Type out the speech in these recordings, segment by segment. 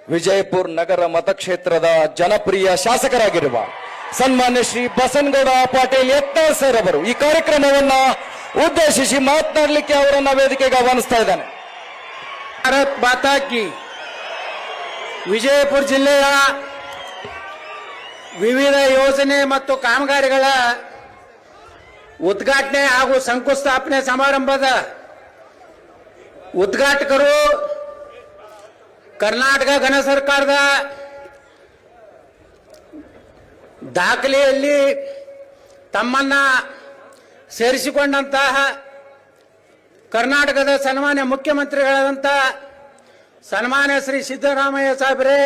ವಿಜಯಪುರ ನಗರ ಮತಕ್ಷೇತ್ರದ ಜನಪ್ರಿಯ ಶಾಸಕರಾಗಿರುವ ಸನ್ಮಾನ್ಯ ಶ್ರೀ ಬಸನಗೌಡ ಪಾಟೀಲ್ ಯತ್ನಾಳ್ ಸರ್ ಅವರು ಈ ಕಾರ್ಯಕ್ರಮವನ್ನ ಉದ್ದೇಶಿಸಿ ಮಾತನಾಡಲಿಕ್ಕೆ ಅವರನ್ನ ವೇದಿಕೆಗೆ ಆಹ್ವಾನಿಸ್ತಾ ಇದ್ದಾನೆ. ಭಾರತ್ ಮಾತಾ ಕಿ. ವಿಜಯಪುರ ಜಿಲ್ಲೆಯ ವಿವಿಧ ಯೋಜನೆ ಮತ್ತು ಕಾಮಗಾರಿಗಳ ಉದ್ಘಾಟನೆ ಹಾಗೂ ಶಂಕುಸ್ಥಾಪನೆ ಸಮಾರಂಭದ ಉದ್ಘಾಟಕರು ಕರ್ನಾಟಕ ಘನ ಸರ್ಕಾರದ ದಾಖಲೆಯಲ್ಲಿ ತಮ್ಮನ್ನ ಸೇರಿಸಿಕೊಂಡಂತಹ ಕರ್ನಾಟಕದ ಸನ್ಮಾನ್ಯ ಮುಖ್ಯಮಂತ್ರಿಗಳಾದಂಥ ಸನ್ಮಾನ್ಯ ಶ್ರೀ ಸಿದ್ದರಾಮಯ್ಯ ಸಾಹೇಬರೇ,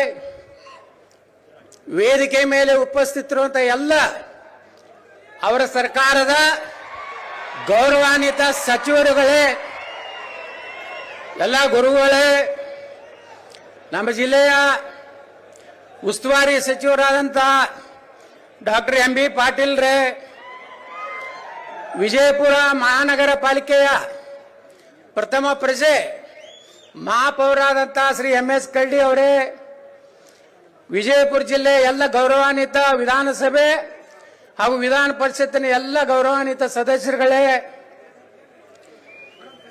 ವೇದಿಕೆ ಮೇಲೆ ಉಪಸ್ಥಿತರಿರುವಂಥ ಎಲ್ಲ ಅವರ ಸರ್ಕಾರದ ಗೌರವಾನ್ವಿತ ಸಚಿವರುಗಳೇ, ಎಲ್ಲ ಗುರುಗಳೇ, ನಮ್ಮ ಜಿಲ್ಲೆಯ ಉಸ್ತುವಾರಿ ಸಚಿವರಾದಂಥ ಡಾಕ್ಟರ್ ಎಂ ಬಿ ಪಾಟೀಲ್ ರೇ, ವಿಜಯಪುರ ಮಹಾನಗರ ಪಾಲಿಕೆಯ ಪ್ರಥಮ ಪ್ರಜೆ ಮಹಾಪೌರಾದಂಥ ಶ್ರೀ ಎಂ ಎಸ್ ಕರಡಿ ಅವರೇ, ವಿಜಯಪುರ ಜಿಲ್ಲೆ ಎಲ್ಲ ಗೌರವಾನ್ವಿತ ವಿಧಾನಸಭೆ ಹಾಗೂ ವಿಧಾನ ಪರಿಷತ್ತಿನ ಎಲ್ಲ ಗೌರವಾನ್ವಿತ ಸದಸ್ಯರುಗಳೇ,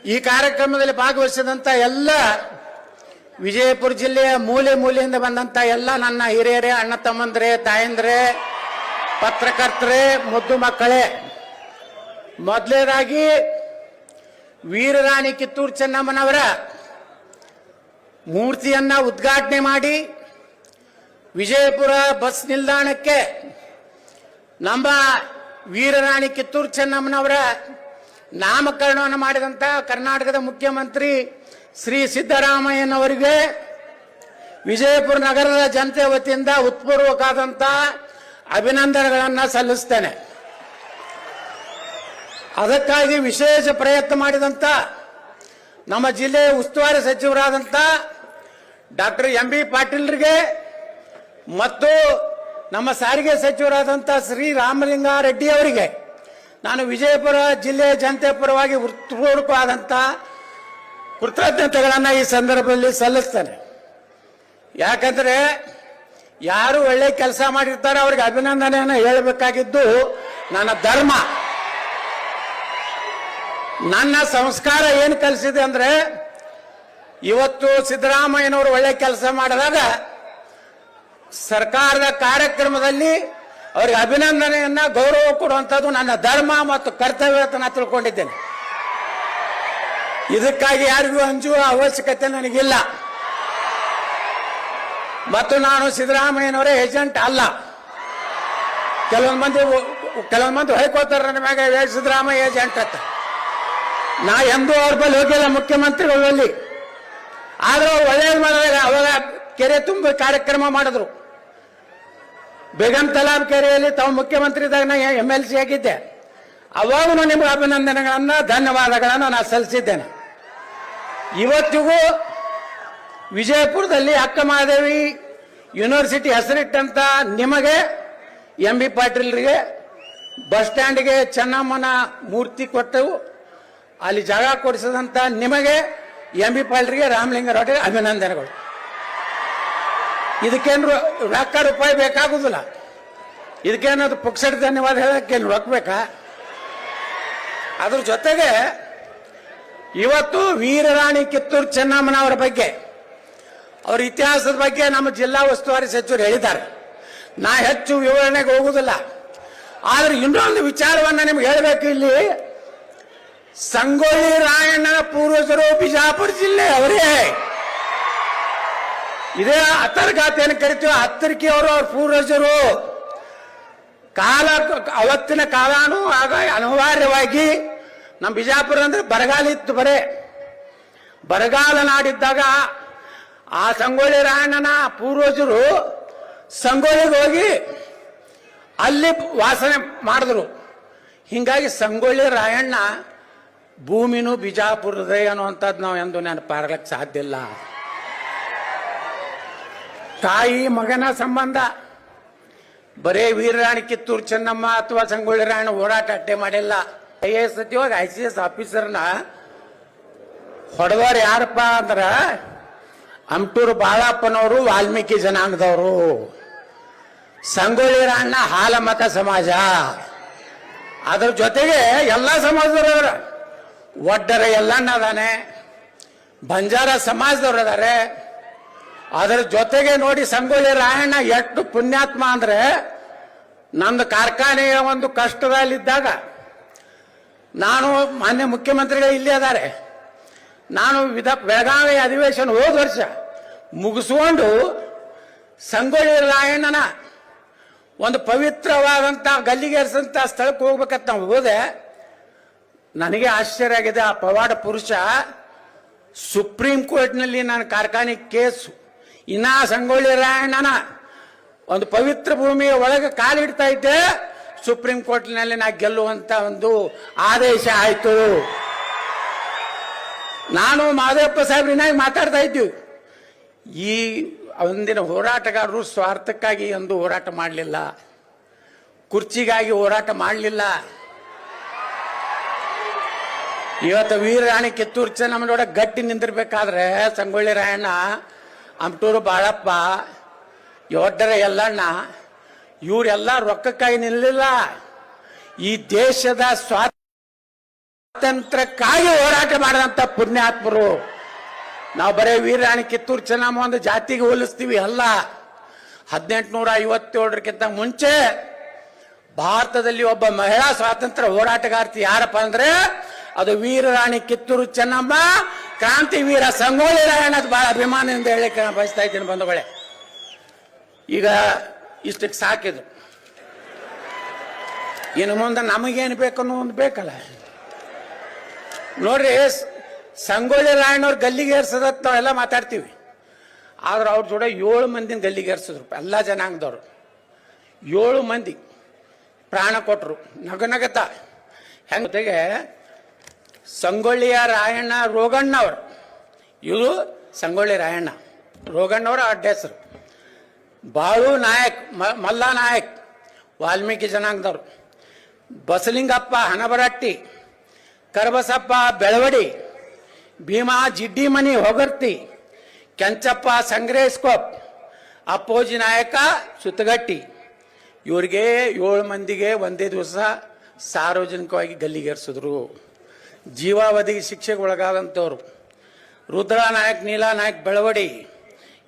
ಈ ಕಾರ್ಯಕ್ರಮದಲ್ಲಿ ಭಾಗವಹಿಸಿದಂಥ ಎಲ್ಲ ವಿಜಯಪುರ ಜಿಲ್ಲೆಯ ಮೂಲೆ ಮೂಲೆಯಿಂದ ಬಂದಂಥ ಎಲ್ಲ ನನ್ನ ಹಿರಿಯರೇ, ಅಣ್ಣ ತಮ್ಮಂದ್ರೆ, ತಾಯಂದ್ರೆ, ಪತ್ರಕರ್ತರೇ, ಮುದ್ದು ಮಕ್ಕಳೇ, ಮೊದಲನೇದಾಗಿ ವೀರರಾಣಿ ಕಿತ್ತೂರು ಚೆನ್ನಮ್ಮನವರ ಮೂರ್ತಿಯನ್ನ ಉದ್ಘಾಟನೆ ಮಾಡಿ ವಿಜಯಪುರ ಬಸ್ ನಿಲ್ದಾಣಕ್ಕೆ ನಮ್ಮ ವೀರರಾಣಿ ಕಿತ್ತೂರು ಚೆನ್ನಮ್ಮನವರ ನಾಮಕರಣವನ್ನು ಮಾಡಿದಂಥ ಕರ್ನಾಟಕದ ಮುಖ್ಯಮಂತ್ರಿ ಶ್ರೀ ಸಿದ್ದರಾಮಯ್ಯನವರಿಗೆ ವಿಜಯಪುರ ನಗರದ ಜನತೆ ವತಿಯಿಂದ ಉತ್ಪೂರ್ವಕವಾದಂಥ ಅಭಿನಂದನೆಗಳನ್ನು ಸಲ್ಲಿಸ್ತೇನೆ. ಅದಕ್ಕಾಗಿ ವಿಶೇಷ ಪ್ರಯತ್ನ ಮಾಡಿದಂಥ ನಮ್ಮ ಜಿಲ್ಲೆಯ ಉಸ್ತುವಾರಿ ಸಚಿವರಾದಂಥ ಡಾಕ್ಟರ್ ಎಂ ಬಿ ಪಾಟೀಲ್ರಿಗೆ ಮತ್ತು ನಮ್ಮ ಸಾರಿಗೆ ಸಚಿವರಾದಂಥ ಶ್ರೀ ರಾಮಲಿಂಗಾರೆಡ್ಡಿ ಅವರಿಗೆ ನಾನು ವಿಜಯಪುರ ಜಿಲ್ಲೆಯ ಜನತೆ ಪರವಾಗಿ ಹೃತ್ಪೂರ್ವಕವಾದಂಥ ಕೃತಜ್ಞತೆಗಳನ್ನು ಈ ಸಂದರ್ಭದಲ್ಲಿ ಸಲ್ಲಿಸ್ತೇನೆ. ಯಾಕಂದ್ರೆ ಯಾರು ಒಳ್ಳೆ ಕೆಲಸ ಮಾಡಿರ್ತಾರೆ ಅವ್ರಿಗೆ ಅಭಿನಂದನೆಯನ್ನು ಹೇಳಬೇಕಾಗಿದ್ದು ನನ್ನ ಧರ್ಮ. ನನ್ನ ಸಂಸ್ಕಾರ ಏನು ಕಲಿಸಿದೆ ಅಂದ್ರೆ, ಇವತ್ತು ಸಿದ್ದರಾಮಯ್ಯನವರು ಒಳ್ಳೆ ಕೆಲಸ ಮಾಡಿದಾಗ ಸರ್ಕಾರದ ಕಾರ್ಯಕ್ರಮದಲ್ಲಿ ಅವರಿಗೆ ಅಭಿನಂದನೆಯನ್ನ ಗೌರವ ಕೊಡುವಂಥದ್ದು ನನ್ನ ಧರ್ಮ ಮತ್ತು ಕರ್ತವ್ಯ ಅಂತ ನಾನು ತಿಳ್ಕೊಂಡಿದ್ದೇನೆ. ಇದಕ್ಕಾಗಿ ಯಾರಿಗೂ ಅಂಜುವ ಅವಶ್ಯಕತೆ ನನಗಿಲ್ಲ. ಮತ್ತು ನಾನು ಸಿದ್ದರಾಮಯ್ಯನವರೇ ಏಜೆಂಟ್ ಅಲ್ಲ. ಕೆಲವೊಂದು ಮಂದಿ ಹೊಯ್ಕೋತಾರೆ ನನ್ನ ಮ್ಯಾಗ ಸಿದ್ದರಾಮಯ್ಯ ಏಜೆಂಟ್ ಅಂತ. ನಾ ಎಂದೂ ಅವ್ರ ಬಳಿ ಹೋಗಿಲ್ಲ ಮುಖ್ಯಮಂತ್ರಿಗಳಲ್ಲಿ. ಆದ್ರೆ ಅವ್ರು ಒಳ್ಳೇದು ಮಾಡಿದಾಗ ಅವಾಗ ಕೆರೆ ತುಂಬ ಕಾರ್ಯಕ್ರಮ ಮಾಡಿದ್ರು. ಬೇಗಂ ತಲಾಬ್ ಕೆರೆಯಲ್ಲಿ ತಾವು ಮುಖ್ಯಮಂತ್ರಿ ಇದ್ದಾಗ ನಾ MLC ಆಗಿದ್ದೆ. ಅವಾಗೂ ನಿಮ್ಗೆ ಅಭಿನಂದನೆಗಳನ್ನ ಧನ್ಯವಾದಗಳನ್ನು ನಾನು ಸಲ್ಲಿಸಿದ್ದೇನೆ. ಇವತ್ತಿಗೂ ವಿಜಯಪುರದಲ್ಲಿ ಅಕ್ಕ ಮಹಾದೇವಿ ಯೂನಿವರ್ಸಿಟಿ ಹೆಸರಿಟ್ಟಂತ ನಿಮಗೆ, ಎಂ ಬಿ ಪಾಟೀಲ್ರಿಗೆ ಬಸ್ ಸ್ಟ್ಯಾಂಡ್ಗೆ ಚೆನ್ನಮ್ಮನ ಮೂರ್ತಿ ಕೊಟ್ಟವು, ಅಲ್ಲಿ ಜಾಗ ಕೊಡಿಸಿದಂತ ನಿಮಗೆ, ಎಂ ಬಿ ಪಾಟೀಲ್ರಿಗೆ, ರಾಮಲಿಂಗಾರೆಡ್ಡಿ ಅಭಿನಂದನೆಗಳು. ಇದಕ್ಕೇನು ರೊಕ್ಕ ರೂಪಾಯಿ ಬೇಕಾಗುದಿಲ್ಲ. ಇದಕ್ಕೇನಾದ್ರು ಪುಕ್ಸಟ್ ಧನ್ಯವಾದ ಹೇಳಕ್ಕೇನು ರೊಕ್ಕ ಬೇಕಾ? ಅದ್ರ ಜೊತೆಗೆ ಇವತ್ತು ವೀರರಾಣಿ ಕಿತ್ತೂರು ಚೆನ್ನಮ್ಮನವರ ಬಗ್ಗೆ, ಅವರ ಇತಿಹಾಸದ ಬಗ್ಗೆ ನಮ್ಮ ಜಿಲ್ಲಾ ಉಸ್ತುವಾರಿ ಸಚಿವರು ಹೇಳಿದ್ದಾರೆ. ನಾ ಹೆಚ್ಚು ವಿವರಣೆಗೆ ಹೋಗುದಿಲ್ಲ. ಆದ್ರೆ ಇನ್ನೊಂದು ವಿಚಾರವನ್ನ ನಿಮ್ಗೆ ಹೇಳಬೇಕು. ಇಲ್ಲಿ ಸಂಗೊಳ್ಳಿ ರಾಯಣ್ಣನ ಪೂರ್ವಜರು ಬಿಜಾಪುರ ಜಿಲ್ಲೆ ಅವರೇ. ಇದೇ ಅತರ್ಘಾತ ಏನು ಕರಿತೀವಿ, ಹತ್ತರಿಕೆ ಅವರು ಅವ್ರ ಪೂರ್ವಜರು. ಅವತ್ತಿನ ಕಾಲಾನು ಆಗ ಅನಿವಾರ್ಯವಾಗಿ ನಮ್ಮ ಬಿಜಾಪುರ ಅಂದ್ರೆ ಬರಗಾಲ ಇತ್ತು. ಬರಗಾಲ ನಾಡಿದ್ದಾಗ ಆ ಸಂಗೊಳ್ಳಿ ರಾಯಣ್ಣನ ಪೂರ್ವಜರು ಸಂಗೊಳ್ಳಿಗೆ ಹೋಗಿ ಅಲ್ಲಿ ವಾಸನೆ ಮಾಡಿದ್ರು. ಹಿಂಗಾಗಿ ಸಂಗೊಳ್ಳಿ ರಾಯಣ್ಣ ಭೂಮಿನೂ ಬಿಜಾಪುರದೇ ಅನ್ನುವಂಥದ್ದು ನಾವು ಎಂದು ನೆನಪಾರ್ಲಕ್ಕೆ ಸಾಧ್ಯ ಇಲ್ಲ. ತಾಯಿ ಮಗನ ಸಂಬಂಧ ಬರೇ ವೀರರಾಣಿ ಕಿತ್ತೂರು ಚೆನ್ನಮ್ಮ ಅಥವಾ ಸಂಗೊಳ್ಳಿ ರಾಯಣ್ಣ ಹೋರಾಟ ಅಟ್ಟೆ ಮಾಡಿಲ್ಲ. IAS ಸಚಿವಾಗ ICS ಆಫೀಸರ್ನ ಹೊಡೆದವ್ರು ಯಾರಪ್ಪ ಅಂದ್ರ ಅಮಟೂರು ಬಾಳಪ್ಪನವರು ವಾಲ್ಮೀಕಿ ಜನಾಂಗದವರು, ಸಂಗೊಳ್ಳಿ ರಾಯಣ್ಣ ಹಾಲಮತ ಸಮಾಜ, ಅದ್ರ ಜೊತೆಗೆ ಎಲ್ಲ ಸಮಾಜದವರು ಒಡ್ಡರ ಎಲ್ಲಣ್ಣ ಅದಾನೆ, ಬಂಜಾರ ಸಮಾಜದವ್ರು ಅದಾರೆ. ಅದರ ಜೊತೆಗೆ ನೋಡಿ ಸಂಗೊಳ್ಳಿ ರಾಯಣ್ಣ ಎಷ್ಟು ಪುಣ್ಯಾತ್ಮ ಅಂದ್ರೆ, ನಂದು ಕಾರ್ಖಾನೆಯ ಒಂದು ಕಷ್ಟದಲ್ಲಿದ್ದಾಗ ನಾನು ಮಾನ್ಯ ಮುಖ್ಯಮಂತ್ರಿಗಳು ಇಲ್ಲೇ ಅದಾರೆ, ನಾನು ಬೆಳಗಾವಿ ಅಧಿವೇಶನ ಹೋದ ವರ್ಷ ಮುಗಿಸ್ಕೊಂಡು ಸಂಗೊಳ್ಳಿ ರಾಯಣ್ಣನ ಒಂದು ಪವಿತ್ರವಾದಂಥ ಗಲ್ಲಿಗೇರಿಸಂತ ಸ್ಥಳಕ್ಕೆ ಹೋಗ್ಬೇಕಂತ ನಾವು ಹೋದೆ. ನನಗೆ ಆಶ್ಚರ್ಯ ಆಗಿದೆ, ಆ ಪವಾಡ ಪುರುಷ ಸುಪ್ರೀಂ ಕೋರ್ಟ್ನಲ್ಲಿ ನನ್ನ ಕಾರ್ಖಾನೆ ಕೇಸು ಇನ್ನ ಸಂಗೊಳ್ಳಿ ರಾಯಣ್ಣನ ಒಂದು ಪವಿತ್ರ ಭೂಮಿಯ ಒಳಗೆ ಕಾಲಿಡ್ತಾ ಇದ್ದೆ, ಸುಪ್ರೀಂ ಕೋರ್ಟ್ನಲ್ಲಿ ನಾ ಗೆಲ್ಲುವಂತ ಒಂದು ಆದೇಶ ಆಯ್ತು. ನಾನು ಮಾದೇವಪ್ಪ ಸಾಹೇಬ್ರಿನಾಗಿ ಮಾತಾಡ್ತಾ ಇದ್ದೀವಿ. ಈ ಒಂದಿನ ಹೋರಾಟಗಾರರು ಸ್ವಾರ್ಥಕ್ಕಾಗಿ ಒಂದು ಹೋರಾಟ ಮಾಡಲಿಲ್ಲ, ಕುರ್ಚಿಗಾಗಿ ಹೋರಾಟ ಮಾಡಲಿಲ್ಲ. ಇವತ್ತು ವೀರರಾಣಿ ಕಿತ್ತೂರು ಚೆನ್ನಮ್ಮನೋಡ ಗಟ್ಟಿ ನಿಂದಿರ್ಬೇಕಾದ್ರೆ ಸಂಗೊಳ್ಳಿ ರಾಯಣ್ಣ, ಅಮಟೂರು ಬಾಳಪ್ಪ, ಯೋಧರ ಎಲ್ಲಣ್ಣ ಇವರೆಲ್ಲ ರೊಕ್ಕಕ್ಕಾಗಿ ನಿಲ್ಲಲಿಲ್ಲ, ಈ ದೇಶದ ಸ್ವಾತಂತ್ರ್ಯಕ್ಕಾಗಿ ಹೋರಾಟ ಮಾಡಿದಂತ ಪುಣ್ಯಾತ್ಮರು. ನಾವು ಬರೀ ವೀರರಾಣಿ ಕಿತ್ತೂರು ಚೆನ್ನಮ್ಮ ಒಂದು ಜಾತಿಗೆ ಹೋಲಿಸ್ತೀವಿ ಅಲ್ಲ. 1857ಕ್ಕಿಂತ ಮುಂಚೆ ಭಾರತದಲ್ಲಿ ಒಬ್ಬ ಮಹಿಳಾ ಸ್ವಾತಂತ್ರ್ಯ ಹೋರಾಟಗಾರ್ತಿ ಯಾರಪ್ಪ ಅಂದ್ರೆ ಅದು ವೀರರಾಣಿ ಕಿತ್ತೂರು ಚೆನ್ನಮ್ಮ, ಕ್ರಾಂತಿ ವೀರ ಸಂಗೊಳ್ಳಿ ರಾಯಣ್ಣ. ಬಹಳ ಅಭಿಮಾನದಿಂದ ಹೇಳಿಕ್ಕೆ ನಾನು ಬಯಸ್ತಾ ಇದ್ದೀನಿ ಬಂಧುಗಳೇ. ಈಗ ಇಷ್ಟಕ್ಕೆ ಸಾಕಿದು, ಇನ್ನು ಮುಂದೆ ನಮಗೇನು ಬೇಕನ್ನೋ ಒಂದು ಬೇಕಲ್ಲ. ನೋಡ್ರಿ, ಸಂಗೊಳ್ಳಿ ರಾಯಣ್ಣವ್ರ ಗಲ್ಲಿಗೇರ್ಸದತ್ತ ನಾವೆಲ್ಲ ಮಾತಾಡ್ತೀವಿ, ಆದ್ರೆ ಅವ್ರ ಜೋಡ 7 ಮಂದಿನ ಗಲ್ಲಿಗೇರ್ಸಿದ್ರು. ಎಲ್ಲ ಜನಾಂಗದವ್ರು 7 ಮಂದಿ ಪ್ರಾಣ ಕೊಟ್ಟರು ನಗನಗತ. ಹೆಂಗೆ ಸಂಗೊಳ್ಳಿಯ ರಾಯಣ್ಣ ರೋಗಣ್ಣವ್ರು, ಇವರು ಸಂಗೊಳ್ಳಿ ರಾಯಣ್ಣ, ರೋಗಣ್ಣವರ ಅಡ್ಡ ಹೆಸರು. ಬಾಳು ನಾಯಕ್, ಮಲ್ಲ ನಾಯಕ್ ವಾಲ್ಮೀಕಿ ಜನಾಂಗದವರು, ಬಸಲಿಂಗಪ್ಪ ಹನಬರಟ್ಟಿ, ಕರಬಸಪ್ಪ ಬೆಳವಡಿ, ಭೀಮಾ ಜಿಡ್ಡಿಮನಿ ಹೊಗರ್ತಿ, ಕೆಂಚಪ್ಪ ಸಂಗ್ರೇಸ್ಕೋಪ್, ಅಪ್ಪೋಜಿ ನಾಯಕ ಸುತ್ತಗಟ್ಟಿ. ಇವರಿಗೆ 7 ಮಂದಿಗೆ ಒಂದೇ ದಿವಸ ಸಾರ್ವಜನಿಕವಾಗಿ ಗಲ್ಲಿಗೇರಿಸಿದ್ರು. ಜೀವಾವಧಿಗೆ ಶಿಕ್ಷೆಗೆ ಒಳಗಾದಂಥವ್ರು ರುದ್ರ ನಾಯಕ್, ನೀಲಾ ನಾಯಕ್ ಬೆಳವಡಿ,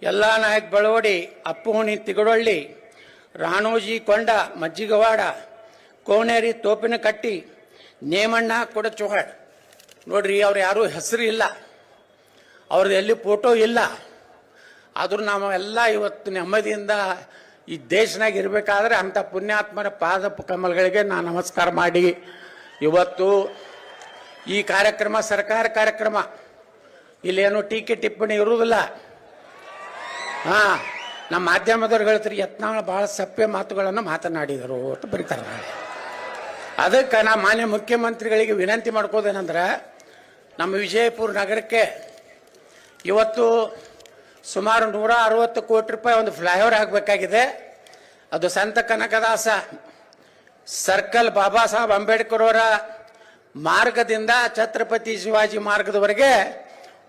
ಎಲ್ಲ ನಾಯಕ್ ಬೆಳವಡಿ, ಅಪ್ಪುಹುಣಿ ತಿಗಡೊಳ್ಳಿ, ರಾಣೋಜಿ ಕೊಂಡ ಮಜ್ಜಿಗವಾಡ, ಕೋನೇರಿ ತೋಪಿನಕಟ್ಟಿ, ನೇಮಣ್ಣ ಕೊಡಚೋಹಾಡ್. ನೋಡ್ರಿ, ಅವ್ರು ಯಾರೂ ಹೆಸರು ಇಲ್ಲ, ಅವ್ರದ್ದು ಎಲ್ಲಿ ಫೋಟೋ ಇಲ್ಲ, ಆದ್ರೂ ನಾವೆಲ್ಲ ಇವತ್ತು ನೆಮ್ಮದಿಯಿಂದ ಈ ದೇಶನಾಗ ಇರಬೇಕಾದ್ರೆ ಅಂಥ ಪುಣ್ಯಾತ್ಮರ ಪಾದ ಕಮಲಗಳಿಗೆ ನಾನು ನಮಸ್ಕಾರ ಮಾಡಿ, ಇವತ್ತು ಈ ಕಾರ್ಯಕ್ರಮ ಸರ್ಕಾರ ಕಾರ್ಯಕ್ರಮ, ಇಲ್ಲೇನು ಟೀಕೆ ಟಿಪ್ಪಣಿ ಇರುವುದಿಲ್ಲ. ನಮ್ಮ ಮಾಧ್ಯಮದವ್ರು ಹೇಳ್ತಾರೆ ಯತ್ನಾಳ್ ಬಹಳ ಸಪ್ಪೆ ಮಾತುಗಳನ್ನು ಮಾತನಾಡಿದರು ಅಂತ ಬರೀತಾರೆ. ಅದಕ್ಕೆ ನಾ ಮಾನ್ಯ ಮುಖ್ಯಮಂತ್ರಿಗಳಿಗೆ ವಿನಂತಿ ಮಾಡ್ಕೋದೇನಂದ್ರೆ, ನಮ್ಮ ವಿಜಯಪುರ ನಗರಕ್ಕೆ ಇವತ್ತು ಸುಮಾರು 160 ಕೋಟಿ ರೂಪಾಯಿ ಒಂದು ಫ್ಲೈಓವರ್ ಆಗಬೇಕಾಗಿದೆ. ಅದು ಸಂತ ಕನಕದಾಸ ಸರ್ಕಲ್ ಬಾಬಾ ಸಾಹೇಬ್ ಅಂಬೇಡ್ಕರ್ ಅವರ ಮಾರ್ಗದಿಂದ ಛತ್ರಪತಿ ಶಿವಾಜಿ ಮಾರ್ಗದವರೆಗೆ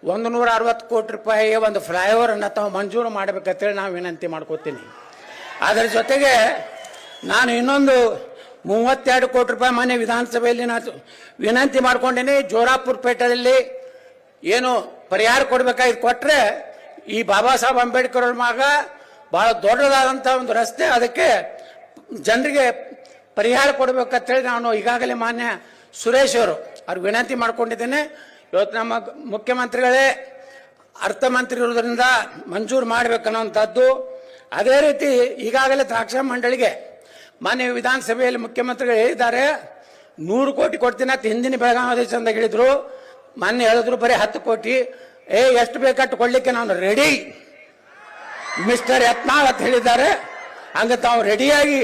160 ಕೋಟಿ ರೂಪಾಯಿ ಒಂದು ಫ್ಲೈಓವರ್ ಅನ್ನು ತಾವು ಮಂಜೂರು ಮಾಡಬೇಕಂತೇಳಿ ನಾವು ವಿನಂತಿ ಮಾಡ್ಕೋತೀನಿ. ಅದರ ಜೊತೆಗೆ ನಾನು ಇನ್ನೊಂದು 32 ಕೋಟಿ ರೂಪಾಯಿ ಮನೆ ವಿಧಾನಸಭೆಯಲ್ಲಿ ನಾನು ವಿನಂತಿ ಮಾಡ್ಕೊಂಡೇನೆ. ಜೋರಾಪುರ ಪೇಟೆಯಲ್ಲಿ ಏನು ಪರಿಹಾರ ಕೊಡಬೇಕಾಗಿ ಕೊಟ್ಟರೆ ಈ ಬಾಬಾ ಸಾಹೇಬ್ ಅಂಬೇಡ್ಕರ್ ಅವ್ರ ಮಾರ್ಗ ಬಹಳ ದೊಡ್ಡದಾದಂಥ ಒಂದು ರಸ್ತೆ, ಅದಕ್ಕೆ ಜನರಿಗೆ ಪರಿಹಾರ ಕೊಡಬೇಕಂತೇಳಿ ನಾನು ಈಗಾಗಲೇ ಮಾನ್ಯ ಸುರೇಶ್ ಅವರು ಅವ್ರಿಗೆ ವಿನಂತಿ ಮಾಡ್ಕೊಂಡಿದ್ದೇನೆ. ಇವತ್ತು ನಮ್ಮ ಮುಖ್ಯಮಂತ್ರಿಗಳೇ ಅರ್ಥಮಂತ್ರಿ ಇರೋದ್ರಿಂದ ಮಂಜೂರು ಮಾಡಬೇಕನ್ನುವಂಥದ್ದು. ಅದೇ ರೀತಿ ಈಗಾಗಲೇ ದ್ರಾಕ್ಷಾ ಮಂಡಳಿಗೆ ಮಾನ್ಯ ವಿಧಾನಸಭೆಯಲ್ಲಿ ಮುಖ್ಯಮಂತ್ರಿಗಳು ಹೇಳಿದ್ದಾರೆ 100 ಕೋಟಿ ಕೊಡ್ತೀನಿ ಅಂತ ಹಿಂದಿನ ಬೆಳಗಾವಿ ಚಂದಾಗ ಹೇಳಿದ್ರು. ಮಾನ್ಯ ಹೇಳಿದ್ರು ಬರೀ 10 ಕೋಟಿ. ಎಷ್ಟು ಬೇಕಟ್ಟು ಕೊಡ್ಲಿಕ್ಕೆ ನಾನು ರೆಡಿ ಮಿಸ್ಟರ್ ಯತ್ನಾಳ್ ಅಂತ ಹೇಳಿದ್ದಾರೆ. ಹಂಗೆ ತಾವು ರೆಡಿಯಾಗಿ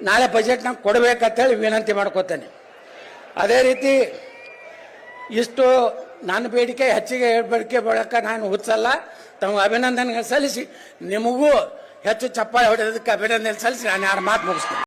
ನಾಳೆ ಬಜೆಟ್ನಾಗ ಕೊಡಬೇಕಂತೇಳಿ ವಿನಂತಿ ಮಾಡ್ಕೋತೇನೆ. ಅದೇ ರೀತಿ ಇಷ್ಟು ನನ್ನ ಬೇಡಿಕೆ ಹೆಚ್ಚಿಗೆ ಬೇಡಿಕೆ ಬಳಕ ನಾನು ಹುಚ್ಚಲ್ಲ. ತಮಗೆ ಅಭಿನಂದನೆಗಳು ಸಲ್ಲಿಸಿ, ನಿಮಗೂ ಹೆಚ್ಚು ಚಪ್ಪಾಳೆ ಹೊಡೆಯೋದಕ್ಕೆ ಅಭಿನಂದನೆ ಸಲ್ಲಿಸಿ ನಾನು 2 ಮಾತು ಮುಗಿಸ್ತೇನೆ.